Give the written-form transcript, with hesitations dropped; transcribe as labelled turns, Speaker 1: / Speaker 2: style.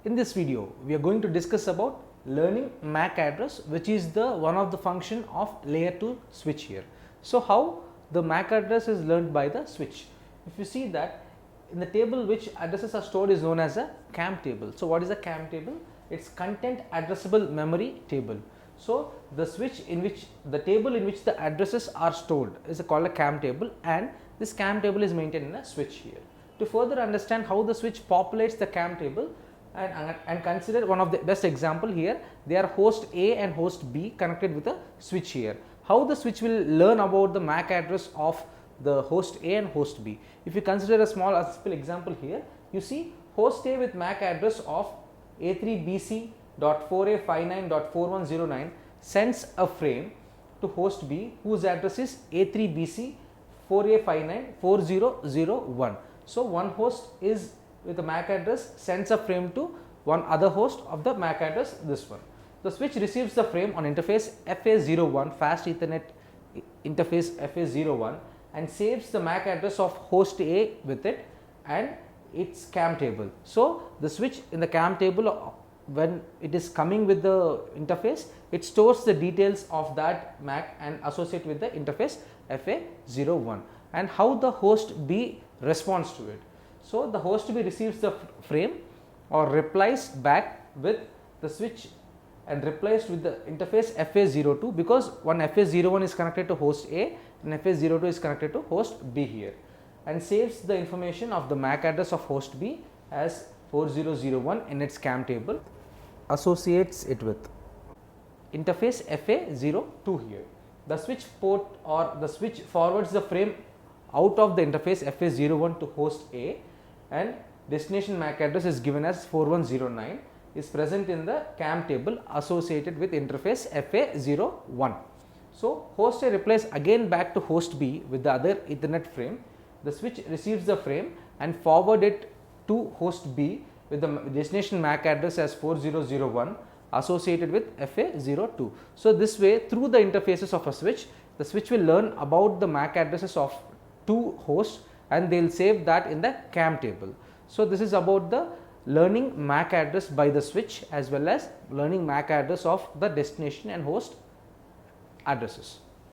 Speaker 1: In this video, we are going to discuss about learning MAC address, which is the one of the function of layer 2 switch here. So how the MAC address is learned by the switch? If you see that in the table which addresses are stored is known as a CAM table. So what is a CAM table? It's content addressable memory table. So the switch in which the table in which the addresses are stored is called a CAM table, and this CAM table is maintained in a switch here. To further understand how the switch populates the CAM table and consider one of the best example here, they are host A and host B connected with a switch here. How the switch will learn about the MAC address of the host A and host B? If you consider a small simple example here, you see host A with MAC address of A3BC.4A59.4109 sends a frame to host B whose address is A3BC4A594001. So one host is with the MAC address sends a frame to one other host of the MAC address, this one. The switch receives the frame on interface FA01, fast Ethernet interface FA01, and saves the MAC address of host A with it and its CAM table. So the switch in the CAM table, when it is coming with the interface, it stores the details of that MAC and associate with the interface FA01, and how the host B responds to it. So the host B receives the frame or replies back with the switch and replies with the interface FA02, because one FA01 is connected to host A and FA02 is connected to host B here, and saves the information of the MAC address of host B as 4001 in its CAM table, associates it with interface FA02 here. The switch port or the switch forwards the frame out of the interface FA01 to host A, and destination MAC address is given as 4109, is present in the CAM table associated with interface FA01. So host A replies again back to host B with the other Ethernet frame. The switch receives the frame and forward it to host B with the destination MAC address as 4001 associated with FA02. So this way, through the interfaces of a switch, the switch will learn about the MAC addresses of two hosts and they will save that in the CAM table. So this is about the learning MAC address by the switch as well as learning MAC address of the destination and host addresses.